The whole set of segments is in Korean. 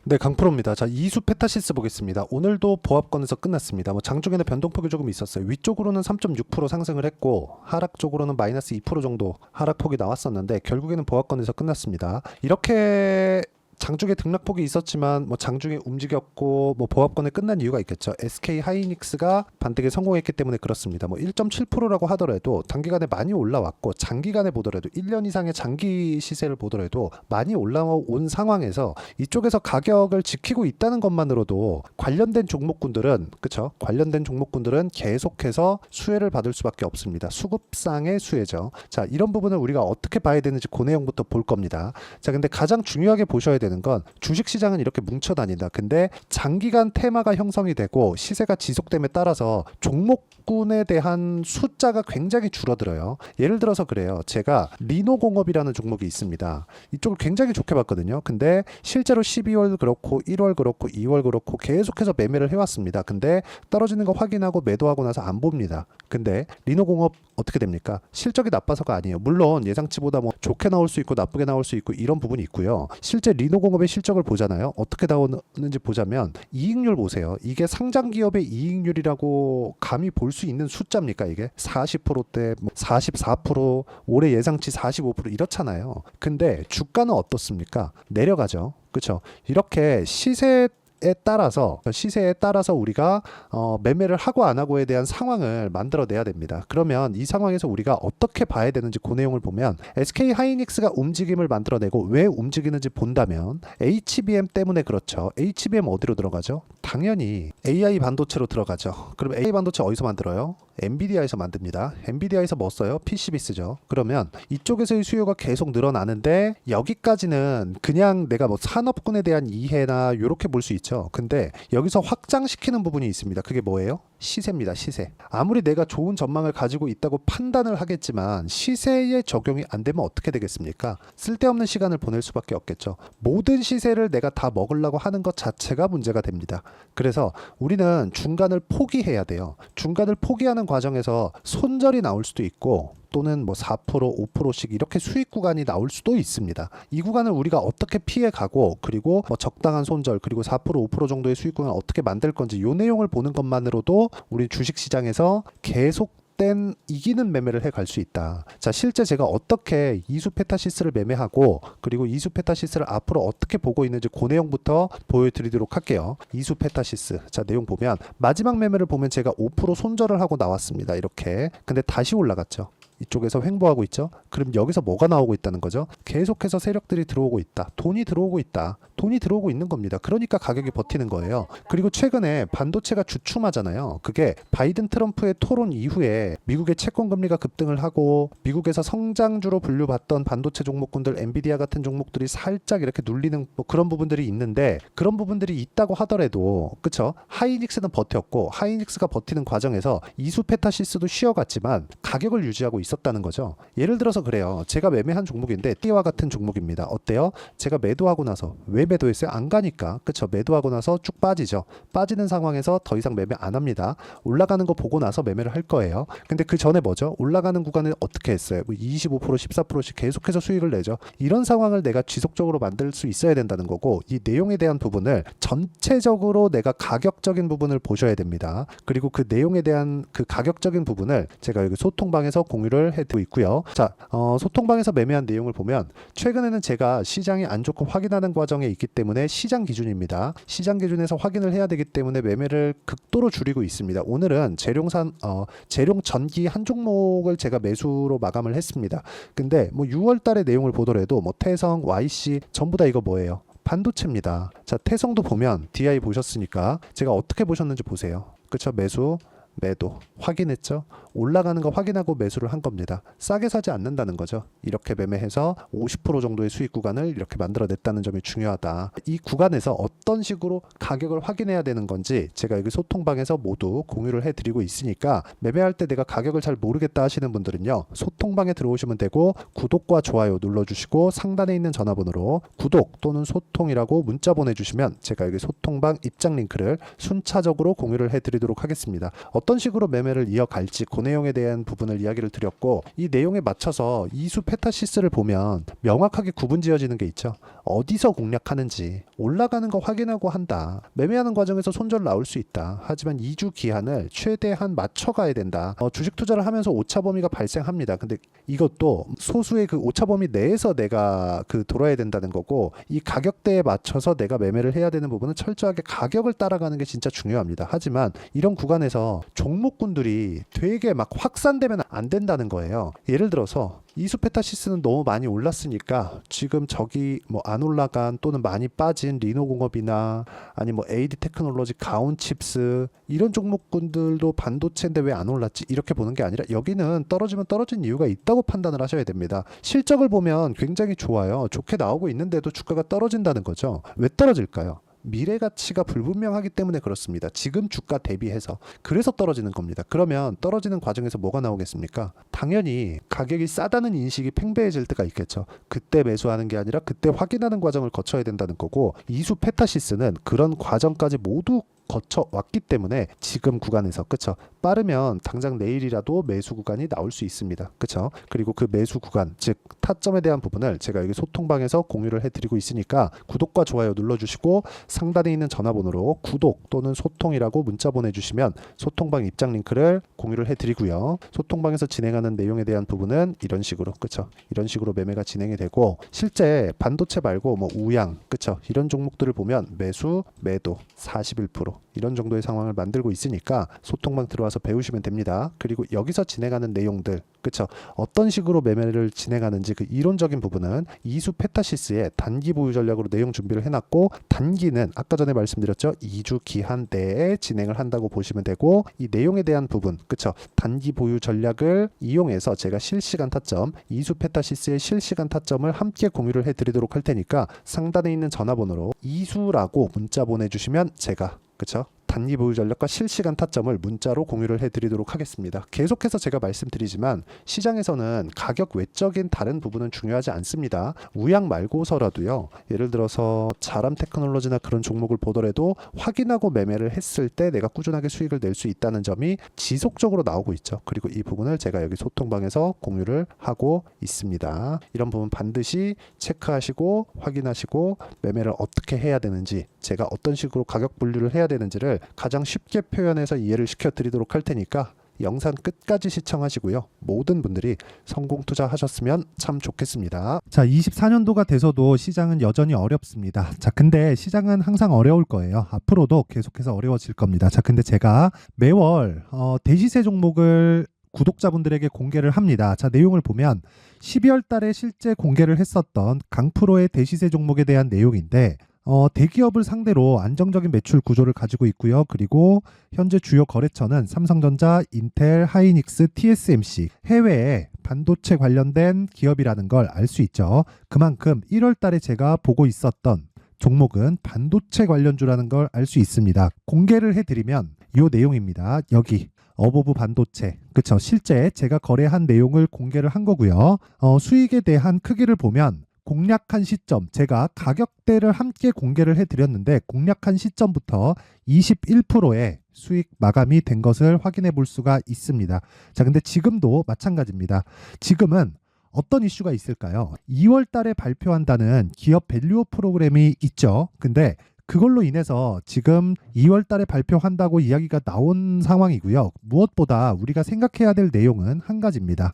네, 강프로입니다. 자, 이수 페타시스 보겠습니다. 오늘도 보합권에서 끝났습니다. 장중에는 변동폭이 조금 있었어요. 위쪽으로는 3.6% 상승을 했고 하락 쪽으로는 마이너스 2% 정도 하락폭이 나왔었는데 결국에는 보합권에서 끝났습니다. 이렇게 장중에 등락폭이 있었지만 장중에 움직였고 보합권에 끝난 이유가 있겠죠. SK 하이닉스가 반등에 성공했기 때문에 그렇습니다. 1.7%라고 하더라도 단기간에 많이 올라왔고 장기간에 보더라도 1년 이상의 장기 시세를 보더라도 많이 올라온 상황에서 이쪽에서 가격을 지키고 있다는 것만으로도 관련된 종목군들은 그쵸? 관련된 종목군들은 계속해서 수혜를 받을 수밖에 없습니다. 수급상의 수혜죠. 자, 이런 부분을 우리가 어떻게 봐야 되는지 그 내용부터 볼 겁니다. 자, 근데 가장 중요하게 보셔야 되는 건 주식시장은 이렇게 뭉쳐 다닌다. 근데 장기간 테마가 형성이 되고 시세가 지속됨에 따라서 종목군에 대한 숫자가 굉장히 줄어들어요. 예를 들어서 그래요. 제가 리노공업이라는 종목이 있습니다. 이쪽을 굉장히 좋게 봤거든요. 근데 실제로 12월 그렇고 1월 그렇고 2월 그렇고 계속해서 매매를 해왔습니다. 근데 떨어지는 거 확인하고 매도하고 나서 안 봅니다. 근데 리노공업 어떻게 됩니까? 실적이 나빠서가 아니에요. 물론 예상치보다 좋게 나올 수 있고 나쁘게 나올 수 있고 이런 부분이 있고요. 실제 리노공업의 실적을 보잖아요. 어떻게 나오는지 보자면 이익률 보세요. 이게 상장 기업의 이익률이라고 감히 볼 수 있는 숫자입니까? 이게 40%대 44% 올해 예상치 45% 이렇잖아요. 근데 주가는 어떻습니까? 내려가죠. 그렇죠? 이렇게 시세에 따라서 우리가 매매를 하고 안 하고에 대한 상황을 만들어내야 됩니다. 그러면 이 상황에서 우리가 어떻게 봐야 되는지 그 내용을 보면 SK 하이닉스가 움직임을 만들어내고 왜 움직이는지 본다면 HBM 때문에 그렇죠. HBM 어디로 들어가죠? 당연히 AI 반도체로 들어가죠. 그럼 AI 반도체 어디서 만들어요? 엔비디아에서 만듭니다. 엔비디아에서 뭐 써요? PCB 쓰죠. 그러면 이쪽에서의 수요가 계속 늘어나는데 여기까지는 그냥 내가 산업군에 대한 이해나 이렇게 볼 수 있죠. 근데 여기서 확장시키는 부분이 있습니다. 그게 뭐예요? 시세입니다. 시세. 아무리 내가 좋은 전망을 가지고 있다고 판단을 하겠지만 시세에 적용이 안 되면 어떻게 되겠습니까? 쓸데없는 시간을 보낼 수밖에 없겠죠. 모든 시세를 내가 다 먹으려고 하는 것 자체가 문제가 됩니다. 그래서 우리는 중간을 포기해야 돼요. 중간을 포기하는 과정에서 손절이 나올 수도 있고 또는 4%, 5%씩 이렇게 수익 구간이 나올 수도 있습니다. 이 구간을 우리가 어떻게 피해가고 그리고 적당한 손절 그리고 4%, 5% 정도의 수익 구간을 어떻게 만들 건지 이 내용을 보는 것만으로도 우리 주식시장에서 계속 이기는 매매를 해갈 수 있다. 자, 실제 제가 어떻게 이수 페타시스를 매매하고 그리고 이수 페타시스를 앞으로 어떻게 보고 있는지 그 내용부터 보여드리도록 할게요. 이수 페타시스. 자, 내용 보면 마지막 매매를 보면 제가 5% 손절을 하고 나왔습니다. 이렇게. 근데 다시 올라갔죠. 이쪽에서 횡보하고 있죠. 그럼 여기서 뭐가 나오고 있다는 거죠? 계속해서 세력들이 들어오고 있다. 돈이 들어오고 있다. 돈이 들어오고 있는 겁니다. 그러니까 가격이 버티는 거예요. 그리고 최근에 반도체가 주춤하잖아요. 그게 바이든 트럼프의 토론 이후에 미국의 채권 금리가 급등을 하고 미국에서 성장주로 분류받던 반도체 종목군들 엔비디아 같은 종목들이 살짝 이렇게 눌리는 그런 부분들이 있는데 그런 부분들이 있다고 하더라도 그쵸? 하이닉스는 버텼고 하이닉스가 버티는 과정에서 이수 페타시스도 쉬어갔지만 가격을 유지하고 있었다는 거죠. 예를 들어서 그래요. 제가 매매한 종목인데 띠와 같은 종목입니다. 어때요? 제가 매도하고 나서 왜 매도했어요? 안 가니까. 그쵸? 매도하고 나서 쭉 빠지죠. 빠지는 상황에서 더 이상 매매 안 합니다. 올라가는 거 보고 나서 매매를 할 거예요. 근데 그 전에 뭐죠? 올라가는 구간에 어떻게 했어요? 25%, 14%씩 계속해서 수익을 내죠. 이런 상황을 내가 지속적으로 만들 수 있어야 된다는 거고 이 내용에 대한 부분을 전체적으로 내가 가격적인 부분을 보셔야 됩니다. 그리고 그 내용에 대한 그 가격적인 부분을 제가 여기 소통방에서 공유를 해두고 있고요. 자, 소통방에서 매매한 내용을 보면 최근에는 제가 시장이 안 좋고 확인하는 과정에 있기 때문에 시장 기준입니다. 시장 기준에서 확인을 해야 되기 때문에 매매를 극도로 줄이고 있습니다. 오늘은 재룡 전기 한 종목을 제가 매수로 마감을 했습니다. 근데 6월 달의 내용을 보더라도 태성, YC 전부 다 이거 뭐예요? 반도체입니다. 자, 태성도 보면 DI 보셨으니까 제가 어떻게 보셨는지 보세요. 그쵸? 매수, 매도 확인했죠. 올라가는 거 확인하고 매수를 한 겁니다. 싸게 사지 않는다는 거죠. 이렇게 매매해서 50% 정도의 수익 구간을 이렇게 만들어냈다는 점이 중요하다. 이 구간에서 어떤 식으로 가격을 확인해야 되는 건지 제가 여기 소통방에서 모두 공유를 해드리고 있으니까 매매할 때 내가 가격을 잘 모르겠다 하시는 분들은요. 소통방에 들어오시면 되고 구독과 좋아요 눌러주시고 상단에 있는 전화번호로 구독 또는 소통이라고 문자 보내주시면 제가 여기 소통방 입장 링크를 순차적으로 공유를 해드리도록 하겠습니다. 어떤 식으로 매매를 이어갈지 그 내용에 대한 부분을 이야기를 드렸고 이 내용에 맞춰서 이수 페타시스를 보면 명확하게 구분 지어지는 게 있죠. 어디서 공략하는지 올라가는 거 확인하고 한다. 매매하는 과정에서 손절 나올 수 있다. 하지만 2주 기한을 최대한 맞춰가야 된다. 주식 투자를 하면서 오차 범위가 발생합니다. 근데 이것도 소수의 그 오차 범위 내에서 내가 돌아야 된다는 거고, 이 가격대에 맞춰서 내가 매매를 해야 되는 부분은 철저하게 가격을 따라가는 게 진짜 중요합니다. 하지만 이런 구간에서 종목군들이 되게 막 확산되면 안 된다는 거예요. 예를 들어서 이수페타시스는 너무 많이 올랐으니까 지금 저기 뭐 안 올라간 또는 많이 빠진 리노공업이나 아니 뭐 AD 테크놀로지, 가온칩스 이런 종목군들도 반도체인데 왜 안 올랐지? 이렇게 보는 게 아니라 여기는 떨어지면 떨어진 이유가 있다고 판단을 하셔야 됩니다. 실적을 보면 굉장히 좋아요. 좋게 나오고 있는데도 주가가 떨어진다는 거죠. 왜 떨어질까요? 미래 가치가 불분명하기 때문에 그렇습니다. 지금 주가 대비해서. 그래서 떨어지는 겁니다. 그러면 떨어지는 과정에서 뭐가 나오겠습니까? 당연히 가격이 싸다는 인식이 팽배해질 때가 있겠죠. 그때 매수하는 게 아니라 그때 확인하는 과정을 거쳐야 된다는 거고, 이수 페타시스는 그런 과정까지 모두 거쳐 왔기 때문에 지금 구간에서, 그쵸, 빠르면 당장 내일이라도 매수 구간이 나올 수 있습니다. 그쵸. 그리고 그 매수 구간, 즉 타점에 대한 부분을 제가 여기 소통방에서 공유를 해드리고 있으니까 구독과 좋아요 눌러주시고 상단에 있는 전화번호로 구독 또는 소통이라고 문자 보내주시면 소통방 입장 링크를 공유를 해드리고요. 소통방에서 진행하는 내용에 대한 부분은 이런 식으로, 그쵸, 이런 식으로 매매가 진행이 되고, 실제 반도체 말고 뭐 우양, 그쵸, 이런 종목들을 보면 매수 매도 41% 이런 정도의 상황을 만들고 있으니까 소통방 들어와서 배우시면 됩니다. 그리고 여기서 진행하는 내용들, 그쵸, 어떤 식으로 매매를 진행하는지 그 이론적인 부분은 이수 페타시스의 단기 보유 전략으로 내용 준비를 해놨고, 단기는 아까 전에 말씀드렸죠, 2주 기한 내에 진행을 한다고 보시면 되고, 이 내용에 대한 부분, 그쵸, 단기 보유 전략을 이용해서 제가 실시간 타점, 이수 페타시스의 실시간 타점을 함께 공유를 해드리도록 할 테니까 상단에 있는 전화번호로 이수라고 문자 보내주시면 제가, 그쵸, 단기 보유 전략과 실시간 타점을 문자로 공유를 해드리도록 하겠습니다. 계속해서 제가 말씀드리지만 시장에서는 가격 외적인 다른 부분은 중요하지 않습니다. 우양 말고서라도요, 예를 들어서 자람 테크놀로지나 그런 종목을 보더라도 확인하고 매매를 했을 때 내가 꾸준하게 수익을 낼 수 있다는 점이 지속적으로 나오고 있죠. 그리고 이 부분을 제가 여기 소통방에서 공유를 하고 있습니다. 이런 부분 반드시 체크하시고 확인하시고 매매를 어떻게 해야 되는지, 제가 어떤 식으로 가격 분류를 해야 되는지를 가장 쉽게 표현해서 이해를 시켜드리도록 할 테니까 영상 끝까지 시청하시고요. 모든 분들이 성공 투자하셨으면 참 좋겠습니다. 자, 24년도가 돼서도 시장은 여전히 어렵습니다. 자, 근데 시장은 항상 어려울 거예요. 앞으로도 계속해서 어려워질 겁니다. 자, 근데 제가 매월 대시세 종목을 구독자분들에게 공개를 합니다. 자, 내용을 보면 12월 달에 실제 공개를 했었던 강프로의 대시세 종목에 대한 내용인데, 대기업을 상대로 안정적인 매출 구조를 가지고 있고요. 그리고 현재 주요 거래처는 삼성전자, 인텔, 하이닉스, TSMC, 해외에 반도체 관련된 기업이라는 걸 알 수 있죠. 그만큼 1월 달에 제가 보고 있었던 종목은 반도체 관련주라는 걸 알 수 있습니다. 공개를 해드리면 이 내용입니다. 여기 어보브 반도체, 그쵸, 실제 제가 거래한 내용을 공개를 한 거고요. 수익에 대한 크기를 보면 공략한 시점, 제가 가격대를 함께 공개를 해드렸는데 공략한 시점부터 21%의 수익 마감이 된 것을 확인해 볼 수가 있습니다. 자, 근데 지금도 마찬가지입니다. 지금은 어떤 이슈가 있을까요? 2월 달에 발표한다는 기업 밸류업 프로그램이 있죠. 근데 그걸로 인해서 지금 2월 달에 발표한다고 이야기가 나온 상황이고요. 무엇보다 우리가 생각해야 될 내용은 한 가지입니다.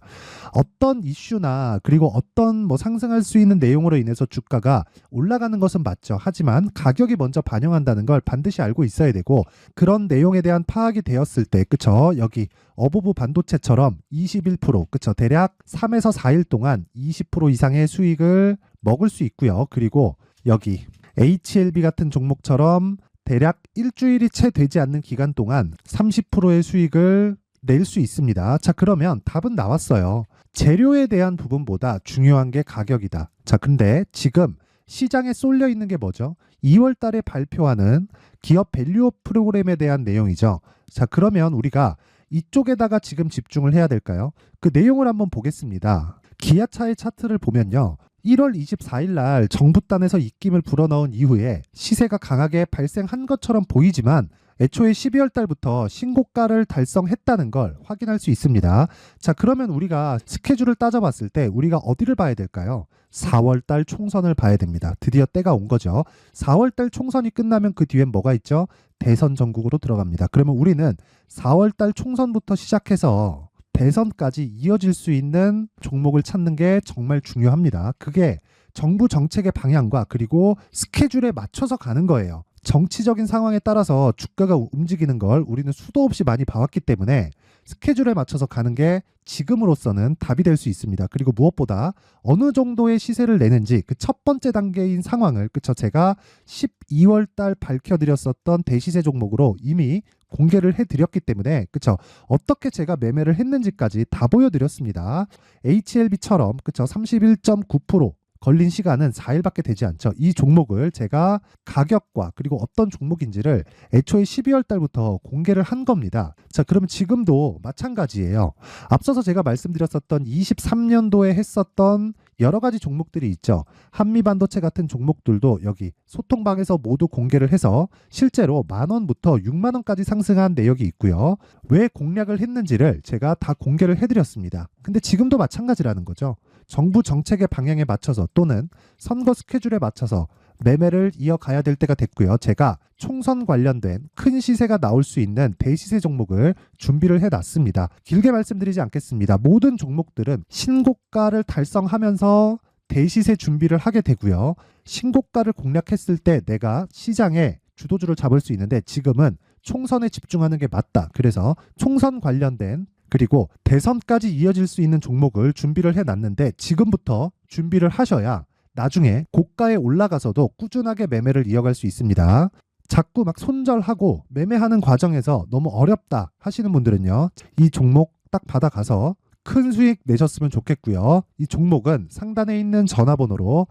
어떤 이슈나 그리고 어떤 뭐 상승할 수 있는 내용으로 인해서 주가가 올라가는 것은 맞죠. 하지만 가격이 먼저 반영한다는 걸 반드시 알고 있어야 되고, 그런 내용에 대한 파악이 되었을 때, 그쵸, 여기 어보브 반도체처럼 21%, 그쵸, 대략 3에서 4일 동안 20% 이상의 수익을 먹을 수 있고요. 그리고 여기 HLB 같은 종목처럼 대략 일주일이 채 되지 않는 기간 동안 30%의 수익을 낼 수 있습니다. 자, 그러면 답은 나왔어요. 재료에 대한 부분보다 중요한 게 가격이다. 자, 근데 지금 시장에 쏠려 있는 게 뭐죠? 2월 달에 발표하는 기업 밸류업 프로그램에 대한 내용이죠. 자, 그러면 우리가 이쪽에다가 지금 집중을 해야 될까요? 그 내용을 한번 보겠습니다. 기아차의 차트를 보면요, 1월 24일 날 정부단에서 입김을 불어넣은 이후에 시세가 강하게 발생한 것처럼 보이지만 애초에 12월 달부터 신고가를 달성했다는 걸 확인할 수 있습니다. 자, 그러면 우리가 스케줄을 따져봤을 때 우리가 어디를 봐야 될까요? 4월 달 총선을 봐야 됩니다. 드디어 때가 온 거죠. 4월 달 총선이 끝나면 그 뒤엔 뭐가 있죠? 대선 전국으로 들어갑니다. 그러면 우리는 4월 달 총선부터 시작해서 대선까지 이어질 수 있는 종목을 찾는 게 정말 중요합니다. 그게 정부 정책의 방향과 그리고 스케줄에 맞춰서 가는 거예요. 정치적인 상황에 따라서 주가가 움직이는 걸 우리는 수도 없이 많이 봐왔기 때문에 스케줄에 맞춰서 가는 게 지금으로서는 답이 될 수 있습니다. 그리고 무엇보다 어느 정도의 시세를 내는지 그 첫 번째 단계인 상황을 그쵸 제가 12월 달 밝혀드렸었던 대시세 종목으로 이미 공개를 해드렸기 때문에 그쵸 어떻게 제가 매매를 했는지까지 다 보여드렸습니다. HLB처럼 그쵸 31.9% 걸린 시간은 4일밖에 되지 않죠. 이 종목을 제가 가격과 그리고 어떤 종목인지를 애초에 12월 달부터 공개를 한 겁니다. 자, 그러면 지금도 마찬가지예요. 앞서서 제가 말씀드렸었던 23년도에 했었던 여러 가지 종목들이 있죠. 한미반도체 같은 종목들도 여기 소통방에서 모두 공개를 해서 실제로 10,000원부터 60,000원까지 상승한 내역이 있고요. 왜 공략을 했는지를 제가 다 공개를 해드렸습니다. 근데 지금도 마찬가지라는 거죠. 정부 정책의 방향에 맞춰서 또는 선거 스케줄에 맞춰서 매매를 이어가야 될 때가 됐고요. 제가 총선 관련된 큰 시세가 나올 수 있는 대시세 종목을 준비를 해놨습니다. 길게 말씀드리지 않겠습니다. 모든 종목들은 신고가를 달성하면서 대시세 준비를 하게 되고요. 신고가를 공략했을 때 내가 시장에 주도주를 잡을 수 있는데 지금은 총선에 집중하는 게 맞다. 그래서 총선 관련된 그리고 대선까지 이어질 수 있는 종목을 준비를 해놨는데 지금부터 준비를 하셔야 나중에 고가에 올라가서도 꾸준하게 매매를 이어갈 수 있습니다. 자꾸 막 손절하고 매매하는 과정에서 너무 어렵다 하시는 분들은요. 이 종목 딱 받아가서 큰 수익 내셨으면 좋겠고요. 이 종목은 상단에 있는 전화번호로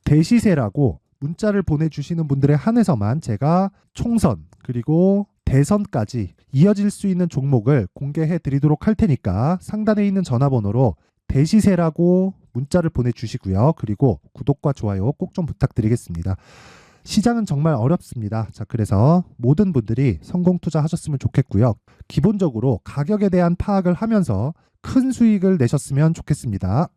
대시세라고 문자를 보내주시는 분들에 한해서만 제가 총선 그리고 대선까지 이어질 수 있는 종목을 공개해 드리도록 할 테니까 상단에 있는 전화번호로 대시세라고 문자를 보내주시고요. 그리고 구독과 좋아요 꼭 좀 부탁드리겠습니다. 시장은 정말 어렵습니다. 자, 그래서 모든 분들이 성공 투자하셨으면 좋겠고요. 기본적으로 가격에 대한 파악을 하면서 큰 수익을 내셨으면 좋겠습니다.